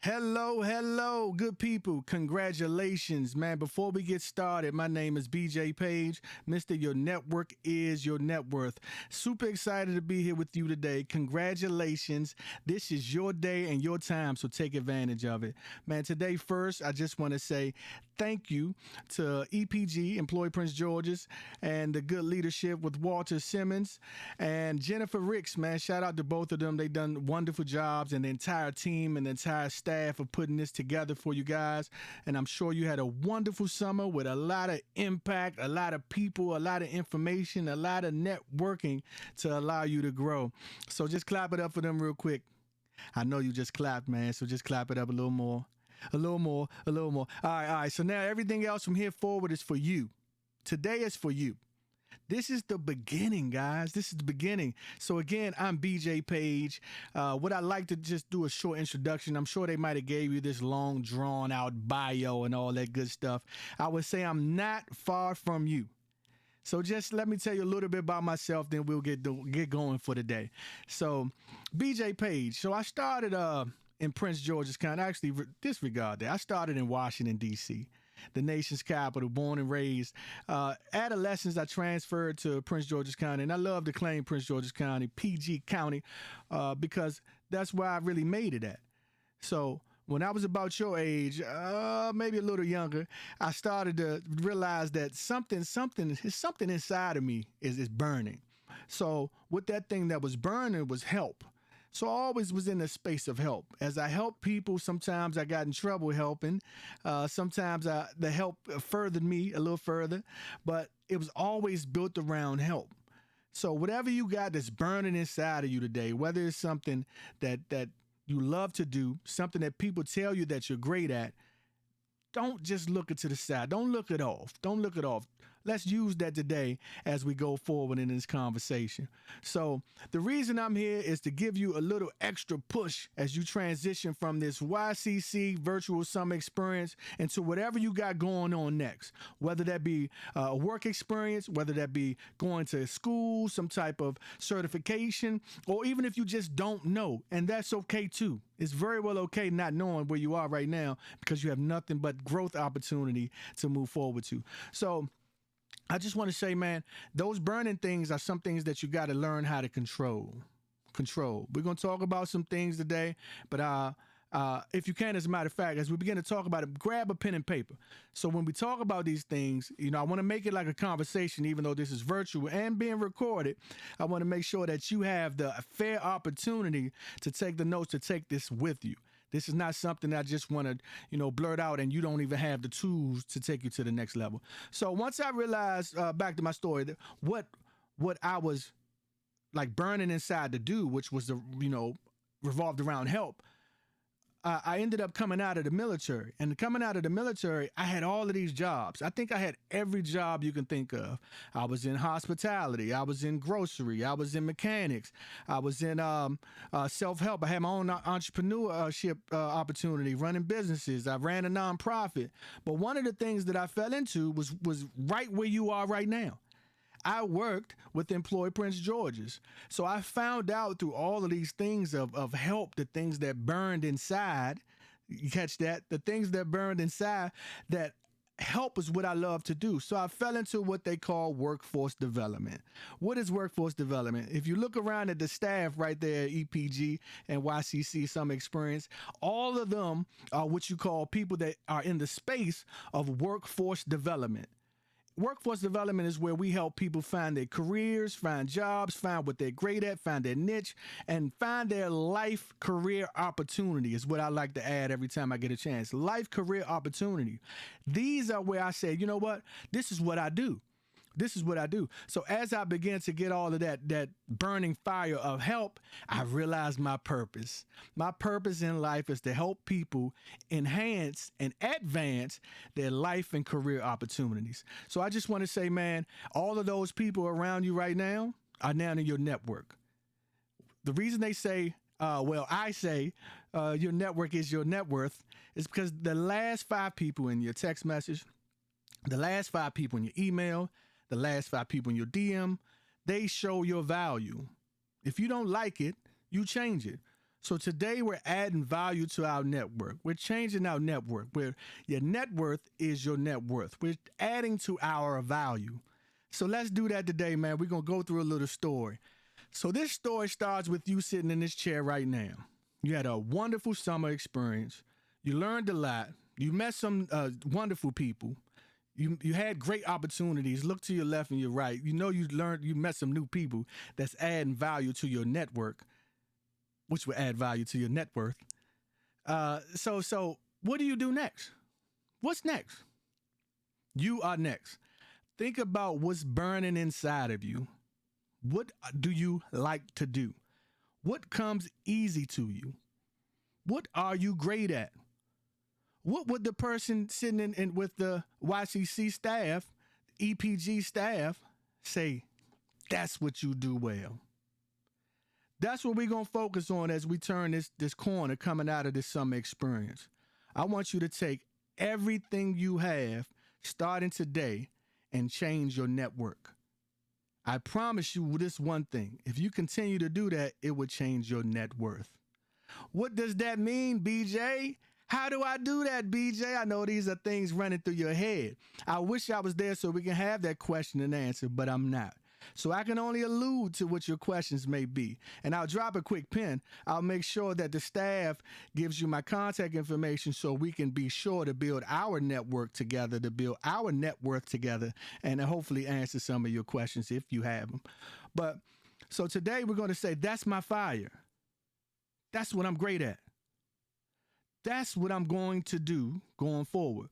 Hello, good people. Congratulations, man. Before we get started, my name is BJ Paige. Mr. Your network is your net worth. Super excited to be here with you today. Congratulations. This is your day and your time, so take advantage of it. Man, today first, I just want to say thank you to EPG, Employee Prince George's, and the good leadership with Walter Simmons and Jennifer Ricks, man. Shout out to both of them. They done wonderful jobs, and the entire team and the entire staff of putting this together for you guys. And I'm sure you had a wonderful summer with a lot of impact, a lot of people, a lot of information, a lot of networking to allow you to grow. So just clap it up for them real quick. I know you just clapped, man, so just clap it up a little more. A little more. All right. So now everything else from here forward is for you. Today is for you. This is the beginning, guys. This is the beginning. So again, I'm BJ Paige. What I like to just do a short introduction. I'm sure they might have gave you this long, drawn out bio and all that good stuff. I would say I'm not far from you. So just let me tell you a little bit about myself, then we'll get going for the day. So BJ Paige. So I started in Prince George's County. Actually, disregard that. I started in Washington, D.C., the nation's capital, born and raised. Adolescence, I transferred to Prince George's County, and I love to claim Prince George's County, PG County, because that's where I really made it at. So when I was about your age, maybe a little younger, I started to realize that something inside of me is burning. So with that thing that was burning was help. So I always was in the space of help. As I helped people, sometimes I got in trouble helping. Sometimes the help furthered me a little further, but it was always built around help. So whatever you got that's burning inside of you today, whether it's something that you love to do, something that people tell you that you're great at, don't just look it to the side. Don't look it off. Let's use that today as we go forward in this conversation. So the reason I'm here is to give you a little extra push as you transition from this YCC virtual summer experience into whatever you got going on next, whether that be a work experience, whether that be going to school, some type of certification, or even if you just don't know, and that's okay too. It's very well okay not knowing where you are right now because you have nothing but growth opportunity to move forward to. So I just want to say, man, those burning things are some things that you got to learn how to control. We're going to talk about some things today, but if you can, as a matter of fact, as we begin to talk about it, grab a pen and paper. So when we talk about these things, I want to make it like a conversation, even though this is virtual and being recorded. I want to make sure that you have the fair opportunity to take the notes, to take this with you. This is not something I just want to, blurt out and you don't even have the tools to take you to the next level. So once I realized, back to my story, that what I was like burning inside to do, which was revolved around help, I ended up coming out of the military. And coming out of the military, I had all of these jobs. I think I had every job you can think of. I was in hospitality. I was in grocery. I was in mechanics. I was in self-help. I had my own entrepreneurship opportunity, running businesses. I ran a nonprofit. But one of the things that I fell into was right where you are right now. I worked with Employee Prince George's. So I found out through all of these things of help, the things that burned inside, you catch that? The things that burned inside, that help is what I love to do. So I fell into what they call workforce development. What is workforce development? If you look around at the staff right there at EPG and YCC, some experience, all of them are what you call people that are in the space of workforce development. Workforce development is where we help people find their careers, find jobs, find what they're great at, find their niche, and find their life career opportunity is what I like to add every time I get a chance. Life career opportunity. These are where I say, you know what? This is what I do. So as I began to get all of that burning fire of help, I realized my purpose. My purpose in life is to help people enhance and advance their life and career opportunities. So I just want to say, man, all of those people around you right now are now in your network. The reason they say, I say your network is your net worth is because the last 5 people in your text message, the last 5 people in your email, the last 5 people in your DM, they show your value. If you don't like it, you change it. So today we're adding value to our network. We're changing our network where your net worth is your net worth. We're adding to our value. So let's do that today, man. We're going to go through a little story. So this story starts with you sitting in this chair right now. You had a wonderful summer experience. You learned a lot. You met some wonderful people. You had great opportunities. Look to your left and your right. You know you met some new people that's adding value to your network, which will add value to your net worth. So what do you do next? What's next? You are next. Think about what's burning inside of you. What do you like to do? What comes easy to you? What are you great at? What would the person sitting in with the YCC staff, EPG staff, say? That's what you do well. That's what we're going to focus on as we turn this corner coming out of this summer experience. I want you to take everything you have starting today and change your network. I promise you this one thing. If you continue to do that, it will change your net worth. What does that mean, BJ? How do I do that, BJ? I know these are things running through your head. I wish I was there so we can have that question and answer, but I'm not. So I can only allude to what your questions may be. And I'll drop a quick pin. I'll make sure that the staff gives you my contact information so we can be sure to build our network together, to build our net worth together, and hopefully answer some of your questions if you have them. But so today we're going to say, that's my fire. That's what I'm great at. That's what I'm going to do going forward.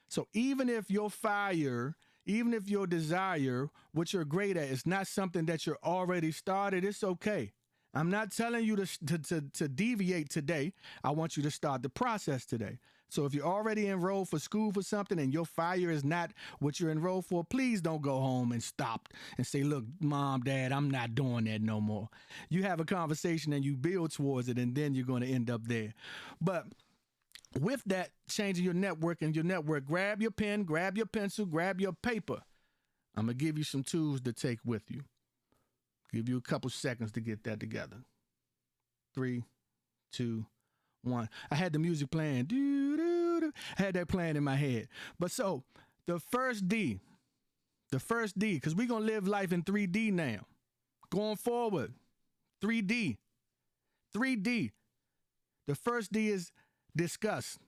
So even if your fire, even if your desire, what you're great at, is not something that you're already started, it's okay. I'm not telling you to deviate today. I want you to start the process today. So if you're already enrolled for school for something and your fire is not what you're enrolled for, please don't go home and stop and say, look, mom, dad, I'm not doing that no more. You have a conversation and you build towards it, and then you're going to end up there. But with that, changing your network and your network, grab your pen, grab your pencil, grab your paper. I'm going to give you some tools to take with you. Give you a couple seconds to get that together. 3, 2, 1. I had the music playing. Doo-doo-doo. I had that playing in my head. But so the first D, because we're going to live life in 3D now. Going forward, 3D. 3D. The first D is discuss.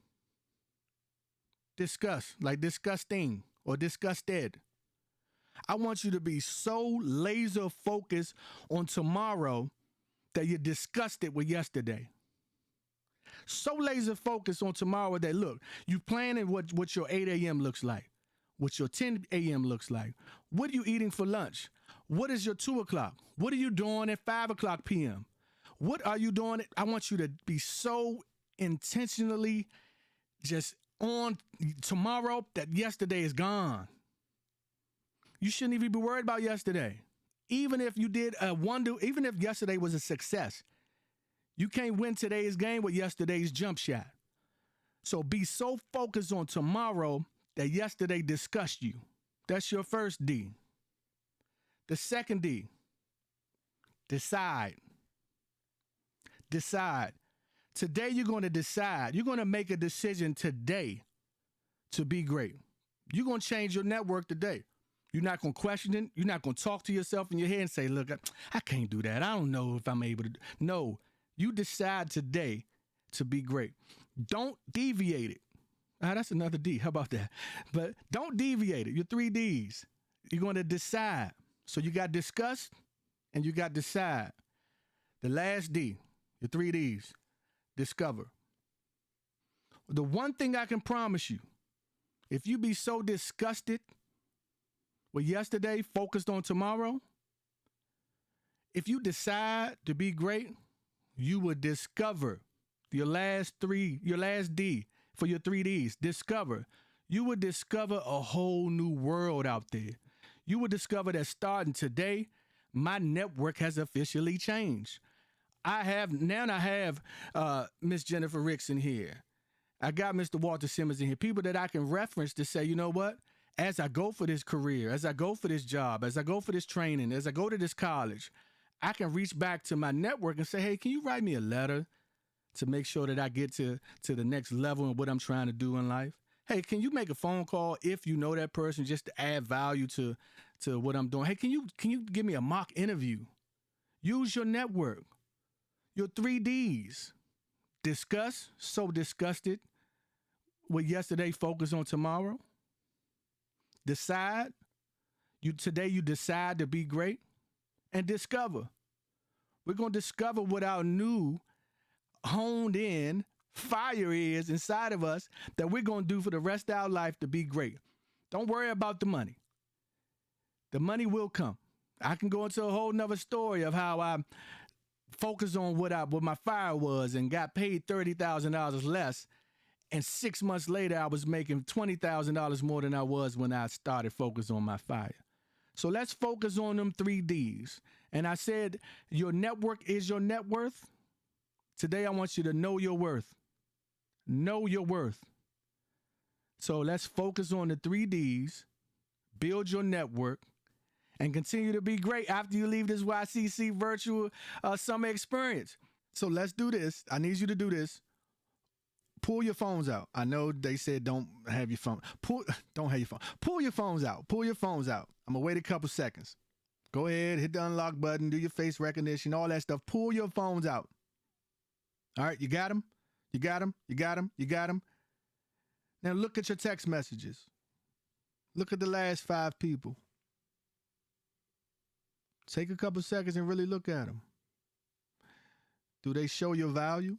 Discuss, like disgusting or disgusted. I want you to be so laser focused on tomorrow that you're disgusted with yesterday. So laser focused on tomorrow that, look, you planning what your 8 a.m. looks like, what your 10 a.m. looks like. What are you eating for lunch? What is your 2 o'clock? What are you doing at 5 o'clock p.m.? What are you doing? I want you to be so intentionally just on tomorrow that yesterday is gone. You shouldn't even be worried about yesterday. Even if you did even if yesterday was a success, you can't win today's game with yesterday's jump shot. So be so focused on tomorrow that yesterday disgusts you. That's your first D. The second D, decide. Decide. Today you're going to decide. You're going to make a decision today to be great. You're going to change your network today. You're not going to question it. You're not going to talk to yourself in your head and say, look, I can't do that. I don't know if I'm able to. No, you decide today to be great. Don't deviate it. That's another D. How about that? But don't deviate it. Your 3 Ds. You're going to decide. So you got discuss and you got decide. The last D, your 3 Ds, discover. The one thing I can promise you, if you be so disgusted with yesterday, focused on tomorrow, if you decide to be great, you will discover your last D for your 3 Ds, discover. You will discover a whole new world out there. You will discover that starting today, my network has officially changed. I have Miss Jennifer Ricks in here. I got Mr. Walter Simmons in here. People that I can reference to say, you know what? As I go for this career, as I go for this job, as I go for this training, as I go to this college, I can reach back to my network and say, hey, can you write me a letter? to make sure that I get to the next level of what I'm trying to do in life. Hey, can you make a phone call if you know that person just to add value to what I'm doing? Hey, can you give me a mock interview? Use your network. Your 3Ds. Discuss, so disgusted with yesterday, focus on tomorrow. Decide. Today you decide to be great. And discover. We're going to discover what our new honed in fire is inside of us that we're going to do for the rest of our life to be great. Don't worry about the money. The money will come. I can go into a whole nother story of how I focused on what my fire was and got paid $30,000 less. And 6 months later, I was making $20,000 more than I was when I started focusing on my fire. So let's focus on them 3Ds. And I said, your network is your net worth. Today, I want you to know your worth. Know your worth. So let's focus on the 3Ds, build your network, and continue to be great after you leave this YCC virtual summer experience. So let's do this. I need you to do this. Pull your phones out. I know they said don't have your phone. Don't have your phone. Pull your phones out. Pull your phones out. I'm going to wait a couple seconds. Go ahead, hit the unlock button, do your face recognition, all that stuff. Pull your phones out. All right, you got them? You got them? You got them? You got them? Now look at your text messages. Look at the last 5 people. Take a couple seconds and really look at them. Do they show your value?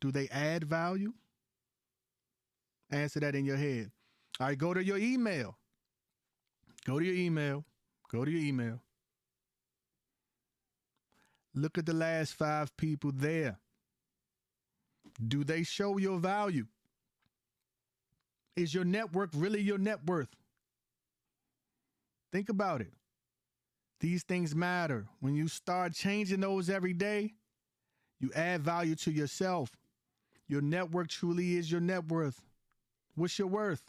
Do they add value? Answer that in your head. All right, go to your email. Go to your email. Go to your email. Look at the last 5 people there. Do they show your value? Is your network really your net worth? Think about it. These things matter. When you start changing those every day, you add value to yourself. Your network truly is your net worth. What's your worth?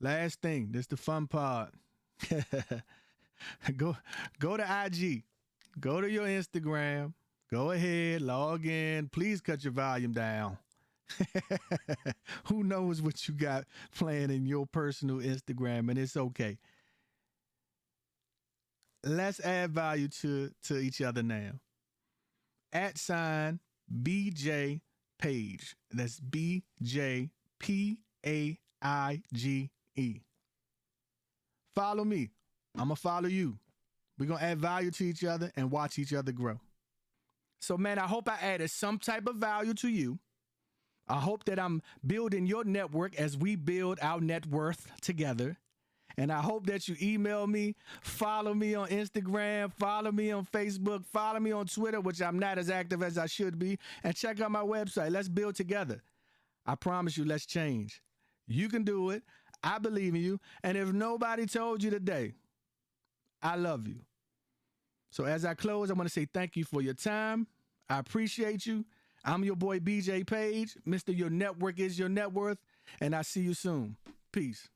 Last thing, this is the fun part. Go to IG. Go to your Instagram. Go ahead, log in. Please cut your volume down. Who knows what you got playing in your personal Instagram, and it's okay. Let's add value to each other now. @ BJ Paige. That's BJPAIGE. Follow me. I'm going to follow you. We're going to add value to each other and watch each other grow. So, man, I hope I added some type of value to you. I hope that I'm building your network as we build our net worth together. And I hope that you email me, follow me on Instagram, follow me on Facebook, follow me on Twitter, which I'm not as active as I should be, and check out my website. Let's build together. I promise you, let's change. You can do it. I believe in you. And if nobody told you today, I love you. So as I close, I want to say thank you for your time. I appreciate you. I'm your boy, BJ Paige. Mr. Your Network is Your Net Worth. And I see you soon. Peace.